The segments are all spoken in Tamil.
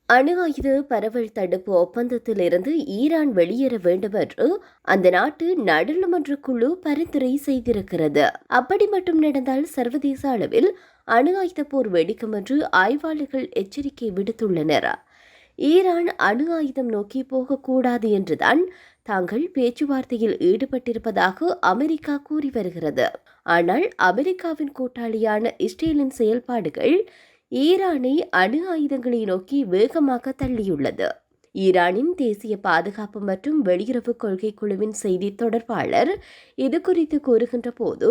அணு ஆயுத பரவல் தடுப்பு ஒப்பந்தத்திலிருந்து ஈரான் வெளியேற வேண்டும் என்று அந்த நாட்டு நாடாளுமன்ற குழு பரிந்துரை செய்திருக்கிறது. அப்படி மட்டும் நடந்தால் சர்வதேச அளவில் அணு ஆயுத போர் வெடிக்கும் என்று ஆய்வாளர்கள் எச்சரிக்கை விடுத்துள்ளனர். ஈரான் அணு ஆயுதம் நோக்கி போகக்கூடாது என்றுதான் தாங்கள் பேச்சுவார்த்தையில் ஈடுபட்டிருப்பதாக அமெரிக்கா கூறி வருகிறது. ஆனால் அமெரிக்காவின் கூட்டாளியான இஸ்ரேலின் செயல்பாடுகள் ஈரானை அணு ஆயுதங்களை நோக்கி வேகமாக தள்ளியுள்ளது. ஈரானின் தேசிய பாதுகாப்பு மற்றும் வெளியுறவு கொள்கை குழுவின் செய்தி தொடர்பாளர் இதுகுறித்து கூறுகின்ற போது,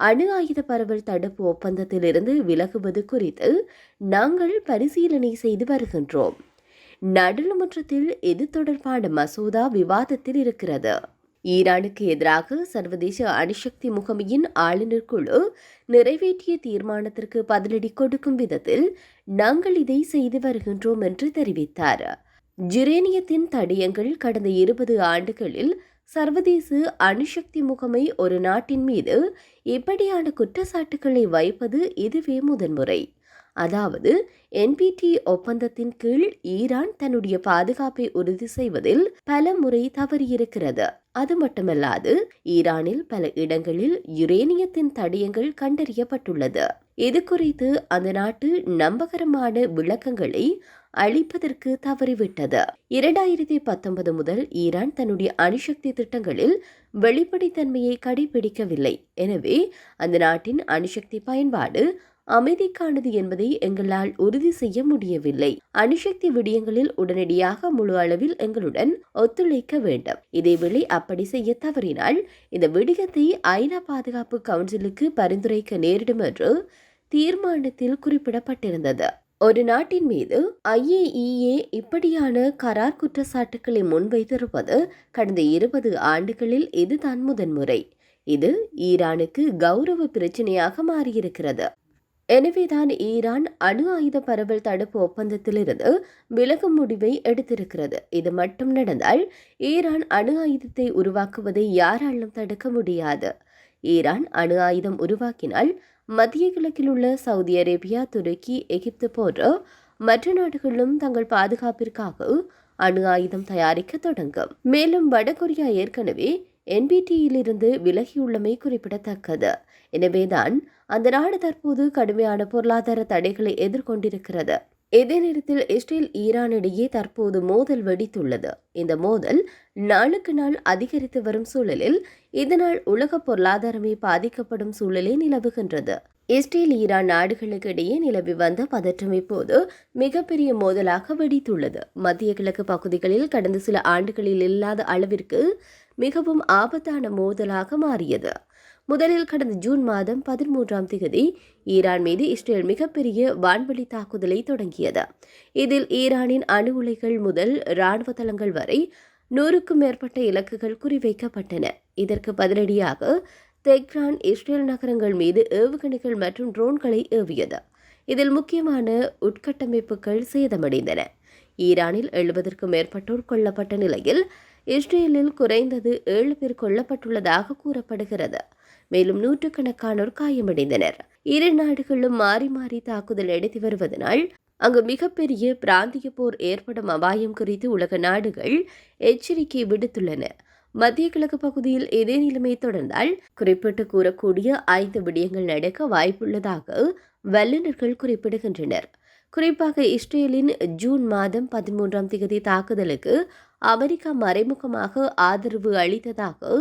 அணு ஆயுத பரவல் தடுப்பு ஒப்பந்தத்திலிருந்து விலகுவது குறித்து நாங்கள் பரிசீலனை செய்து வருகின்றோம். நாடாளுமன்றத்தில் இது தொடர்பான மசோதா விவாதத்தில் இருக்கிறது. ஈரானுக்கு எதிராக சர்வதேச அணுசக்தி முகமையின் ஆளுநர் குழு நிறைவேற்றிய தீர்மானத்திற்கு பதிலடி கொடுக்கும் விதத்தில் நாங்கள் இதை செய்து வருகின்றோம் என்று தெரிவித்தார். ஜுரேனியத்தின் தடயங்கள் கடந்த 20 ஆண்டுகளில் சர்வதேச அணுசக்தி முகமை ஒரு நாட்டின் மீது இப்படியான குற்றச்சாட்டுகளை வைப்பது இதுவே முதன்முறை. அதாவது என்பிடி ஒப்பந்தத்தின் கீழ் ஈரான் தன்னுடைய பாதுகாப்பை உறுதி செய்வதில் பல முறை தவறியிருக்கிறது. அது மட்டுமல்லாது ஈரானில் பல இடங்களில் யுரேனியத்தின் தடயங்கள் கண்டறியப்பட்டுள்ளது. இது குறித்து அந்த நாட்டு நம்பகரமான விளக்கங்களை அளிப்பதற்கு தவறிவிட்டது. 2019 முதல் ஈரான் தன்னுடைய அணுசக்தி திட்டங்களில் வெளிப்படைத்தன்மையை கடைபிடிக்கவில்லை. எனவே அந்த நாட்டின் அணுசக்தி பயன்பாடு அமைதிக்கானது என்பதை எங்களால் உறுதி செய்ய முடியவில்லை. அணுசக்தி விடயங்களில் உடனடியாக முழு அளவில் எங்களுடன் ஒத்துழைக்க வேண்டும். இதேவேளை அப்படி செய்ய தவறினால் இந்த விடயத்தை ஐநா பாதுகாப்பு கவுன்சிலுக்கு பரிந்துரைக்க நேரிடும் என்று தீர்மானத்தில் குறிப்பிடப்பட்டிருந்தது. ஒரு நாட்டின் மீது IAEA இப்படியான கரார் குற்றச்சாட்டுக்களை முன்வைத்திருப்பது கடந்த 20 ஆண்டுகளில் இதுதான் முதன்முறை. இது ஈரானுக்கு கௌரவ பிரச்சனையாக மாறியிருக்கிறது. எனவேதான் ஈரான் அணு ஆயுத பரவல் தடுப்பு ஒப்பந்தத்திலிருந்து விலகும் முடிவை எடுத்திருக்கிறது. இது மட்டும் நடந்தால் ஈரான் அணு ஆயுதத்தை உருவாக்குவதை யாராலும் தடுக்க முடியாது. ஈரான் அணு ஆயுதம் உருவாக்கினால் மத்திய கிழக்கில் உள்ள சவுதி அரேபியா, துருக்கி, எகிப்து போன்ற மற்ற நாடுகளும் தங்கள் பாதுகாப்பிற்காக அணு ஆயுதம் தயாரிக்க தொடங்கும். மேலும் வடகொரியா ஏற்கனவே NPTயிலிருந்து விலகியுள்ளமை குறிப்பிடத்தக்கது. எனவேதான் அந்த நாடு தற்போது கடுமையான பொருளாதார தடைகளை எதிர்கொண்டிருக்கிறது. இதே நேரத்தில் இஸ்ரேல் ஈரான் இடையே தற்போது மோதல் வெடித்துள்ளது. இந்த மோதல் நாளுக்கு நாள் அதிகரித்து வரும் சூழலில் இதனால் உலக பொருளாதாரமே பாதிக்கப்படும் சூழலே நிலவுகின்றது. இஸ்ரேல் ஈரான் நாடுகளுக்கு இடையே நிலவி வந்த பதற்றம் இப்போது மிகப்பெரிய மோதலாக வெடித்துள்ளது. மத்திய கிழக்கு பகுதிகளில் கடந்த சில ஆண்டுகளில் இல்லாத அளவிற்கு மிகவும் ஆபத்தான மோதலாக மாறியது. முதலில் கடந்த ஜூன் மாதம் 13ஆம் தேதி ஈரான் மீது இஸ்ரேல் மிகப்பெரிய வான்வழி தாக்குதலை தொடங்கியது. இதில் ஈரானின் அணு உலைகள் முதல் இராணுவ தளங்கள் வரை 100க்கும் மேற்பட்ட இலக்குகள் குறிவைக்கப்பட்டன. இதற்கு பதிலடியாக தெஹ்ரான் இஸ்ரேல் நகரங்கள் மீது ஏவுகணைகள் மற்றும் ட்ரோன்களை ஏவியது. இதில் முக்கியமான உட்கட்டமைப்புகள் சேதமடைந்தன. ஈரானில் 70க்கும் மேற்பட்டோர் கொல்லப்பட்ட நிலையில் இஸ்ரேலில் குறைந்தது 7 பேர் கொல்லப்பட்டுள்ளதாக கூறப்படுகிறது. மேலும் நூற்றுக்கணக்கானோர் காயமடைந்தனர். இரு நாடுகளும் மாறி மாறி தாக்குதல் நடத்தி வருவதனால் அங்கு மிகப்பெரிய பிராந்திய போர் ஏற்படும் அபாயம் குறித்து உலக நாடுகள் எச்சரிக்கை விடுத்துள்ளன. மத்திய கிழக்கு பகுதியில் இதே நிலைமை தொடர்ந்தால் குறிப்பிட்டு கூறக்கூடிய 5 விடயங்கள் நடக்க வாய்ப்புள்ளதாக வல்லுநர்கள் குறிப்பிடுகின்றனர். குறிப்பாக இஸ்ரேலின் ஜூன் மாதம் 13ஆம் தேதி தாக்குதலுக்கு அமெரிக்கா மறைமுகமாக ஆதரவு அளித்ததாக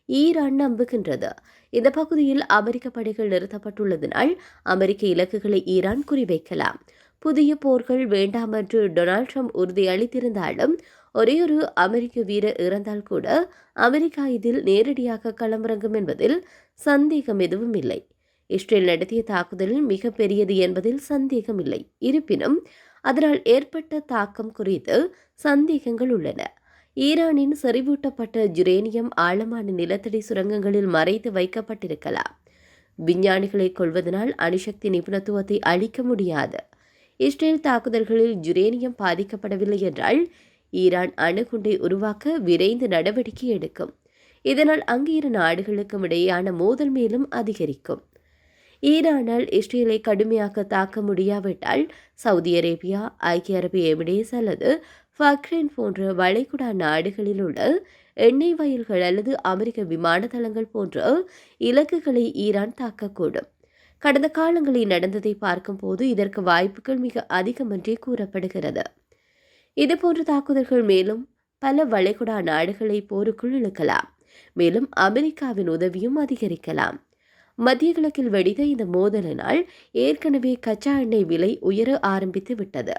ஈரான் நம்புகின்றது. இந்த பகுதியில் அமெரிக்க படைகள் நிறுத்தப்பட்டுள்ளதனால் அமெரிக்க இலக்குகளை ஈரான் குறிவைக்கலாம். புதிய போர்கள் வேண்டாம் என்று டொனால்ட் ட்ரம்ப் உறுதி அளித்திருந்தாலும் ஒரே ஒரு அமெரிக்க வீரர் இறந்தால் கூட அமெரிக்கா இதில் நேரடியாக களமிறங்கும் என்பதில் சந்தேகம் எதுவும் இல்லை. இஸ்ரேல் நடத்திய தாக்குதலில் மிக பெரியது என்பதில் சந்தேகமில்லை. இருப்பினும் அதனால் ஏற்பட்ட தாக்கம் குறித்து சந்தேகங்கள் உள்ளன. ஈரானின் செறிவூட்டப்பட்ட யுரேனியம் ஆழமான நிலத்தடி சுரங்கங்களில் மறைத்து வைக்கப்பட்டிருக்கலாம். விஞ்ஞானிகளை கொள்வதனால் அணுசக்தி நிபுணத்துவத்தை அளிக்க முடியாது. இஸ்ரேல் தாக்குதல்களில் யுரேனியம் பாதிக்கப்படவில்லை என்றால் ஈரான் அணுகுண்டை உருவாக்க விரைந்து நடவடிக்கை எடுக்கும். இதனால் அங்கு இரு நாடுகளுக்கும் இடையேயான மோதல் மேலும் அதிகரிக்கும். ஈரானால் இஸ்ரேலை கடுமையாக தாக்க முடியாவிட்டால் சவுதி அரேபியா, ஐக்கிய அரபு எமிரேட்ஸ் அல்லது பஹ்ரைன் போன்ற வளைகுடா நாடுகளில் உள்ள எண்ணெய் வயல்கள் அல்லது அமெரிக்க விமான தளங்கள் போன்ற இலக்குகளை ஈரான் தாக்கக்கூடும். கடந்த காலங்களில் நடந்ததை பார்க்கும்போது இதற்கு வாய்ப்புகள் மிக அதிகம் என்றே கூறப்படுகிறது. இதுபோன்ற தாக்குதல்கள் மேலும் பல வளைகுடா நாடுகளை போருக்குள் இழுக்கலாம். மேலும் அமெரிக்காவின் உதவியும் அதிகரிக்கலாம். மத்திய கிழக்கில் வெடித்த இந்த மோதலினால் ஏற்கனவே கச்சா எண்ணெய் விலை உயர ஆரம்பித்து விட்டது.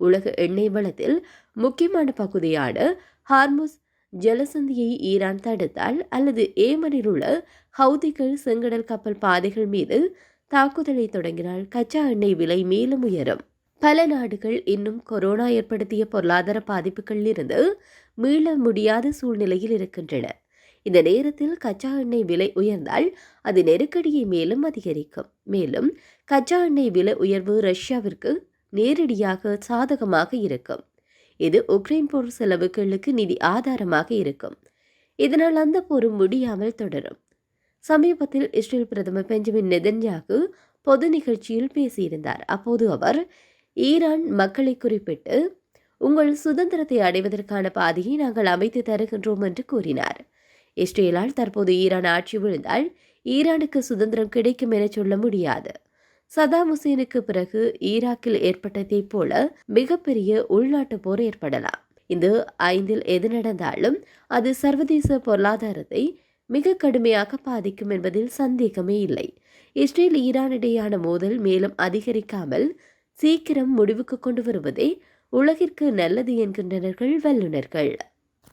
உலக எண்ணெய் வளத்தில் முக்கியமான பகுதியான ஹார்முஸ் ஜலசந்தியை ஈரான் தடுத்தால் அல்லது ஏமனில் உள்ள ஹவுதிகள் செங்கடல் கப்பல் பாதைகள் மீது தாக்குதலை தொடங்கினால் கச்சா எண்ணெய் விலை மேலும் உயரும். பல நாடுகள் இன்னும் கொரோனா ஏற்படுத்திய பொருளாதார பாதிப்புகளில் இருந்து மீள முடியாத சூழ்நிலையில் இருக்கின்றன. இந்த நேரத்தில் கச்சா எண்ணெய் விலை உயர்ந்தால் அது நெருக்கடியை மேலும் அதிகரிக்கும். மேலும் கச்சா எண்ணெய் விலை உயர்வு ரஷ்யாவிற்கு நேரடியாக சாதகமாக இருக்கும். இது உக்ரைன் போர் செலவுகளுக்கு நிதி ஆதாரமாக இருக்கும். இதனால் அந்த போரும் முடியாமல் தொடரும். சமீபத்தில் இஸ்ரேல் பிரதமர் பெஞ்சமின் நெதன்யாகு பொது நிகழ்ச்சியில் பேசியிருந்தார். அப்போது அவர் ஈரான் மக்களை குறிப்பிட்டு உங்கள் சுதந்திரத்தை அடைவதற்கான பாதையை நாங்கள் அமைத்து தருகின்றோம் என்று கூறினார். இஸ்ரேலால் தற்போது ஈரான் ஆட்சி விழுந்தால் ஈரானுக்கு சுதந்திரம் கிடைக்கும் என சொல்ல முடியாது. சதாம் ஹுசேனுக்கு பிறகு ஈராக்கில் ஏற்பட்டதை போல மிகப்பெரிய உள்நாட்டு போர் ஏற்படலாம். இந்த 5இல் எது நடந்தாலும் அது சர்வதேச பொருளாதாரத்தை மிக கடுமையாக பாதிக்கும் என்பதில் சந்தேகமே இல்லை. இஸ்ரேல் ஈரான் இடையான மோதல் மேலும் அதிகரிக்காமல் சீக்கிரம் முடிவுக்கு கொண்டு வருவதே உலகிற்கு நல்லது என்கின்றனர்கள் வல்லுநர்கள்.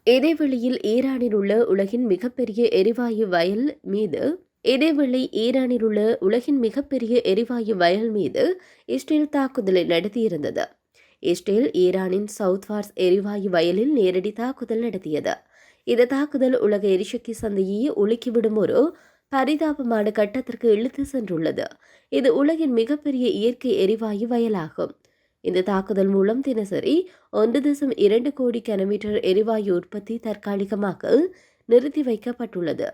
இதேவேளையில் ஈரானில் உள்ள உலகின் மிகப்பெரிய எரிவாயு வயல் மீது இஸ்ரேல் தாக்குதலை நடத்தியிருந்தது. இஸ்ரேல் ஈரானின் சவுத்வார்ஸ் எரிவாயு வயலில் நேரடி தாக்குதல் நடத்தியது. இந்த தாக்குதல் உலக எரிசக்தி சந்தையை உலுக்கிவிடும் ஒரு பரிதாபமான கட்டத்திற்கு இழுத்து சென்றுள்ளது. இது உலகின் மிகப்பெரிய இயற்கை எரிவாயு வயலாகும். இந்த தாக்குதல் மூலம் தினசரி 1.2 கோடி கனமீட்டர் எரிவாயு உற்பத்தி தற்காலிகமாக நிறுத்தி வைக்கப்பட்டுள்ளது.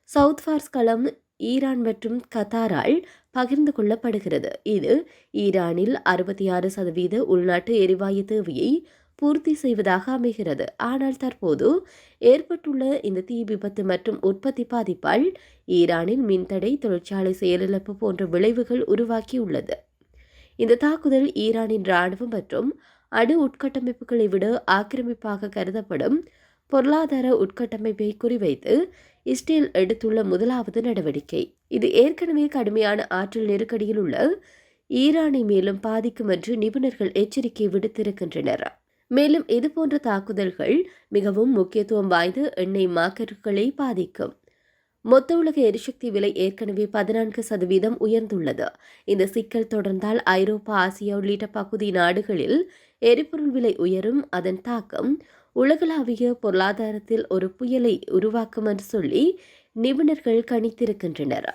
சவுத்வார்ஸ் களம் ஈரான் மற்றும் கத்தாரால் பகிர்ந்து கொள்ளப்படுகிறது. இது ஈரானில் 66% உள்நாட்டு எரிவாயு தேவையை பூர்த்தி செய்வதாக அமைகிறது. ஆனால் தற்போது ஏற்பட்டுள்ள இந்த தீ விபத்து மற்றும் உற்பத்தி பாதிப்பால் ஈரானின் மின்தடை, தொழிற்சாலை செயலிழப்பு போன்ற விளைவுகள் உருவாக்கியுள்ளது. இந்த தாக்குதல் ஈரானின் இராணுவம் மற்றும் அணு உட்கட்டமைப்புகளை விட ஆக்கிரமிப்பாக கருதப்படும் பொருளாதார உட்கட்டமைப்பை குறிவைத்து இஸ்ரேல் எடுத்துள்ள முதலாவது நடவடிக்கை. இது ஏற்கனவே கடுமையான ஆற்றல் நெருக்கடியில் உள்ள ஈரானை மேலும் பாதிக்கும் என்று நிபுணர்கள் எச்சரிக்கை விடுத்திருக்கின்றனர். மேலும் இதுபோன்ற தாக்குதல்கள் மிகவும் முக்கியத்துவம் வாய்ந்த எண்ணெய் மார்க்கெட்டுகளை பாதிக்கும். மொத்த உலக எரிசக்தி விலை ஏற்கனவே 14% உயர்ந்துள்ளது. இந்த சிக்கல் தொடர்ந்தால் ஐரோப்பா, ஆசியா உள்ளிட்ட பகுதி நாடுகளில் எரிபொருள் விலை உயரும். அதன் தாக்கம் உலகளாவிய பொருளாதாரத்தில் ஒரு புயலை உருவாக்கும் என்று சொல்லி நிபுணர்கள் கணித்திருக்கின்றனர்.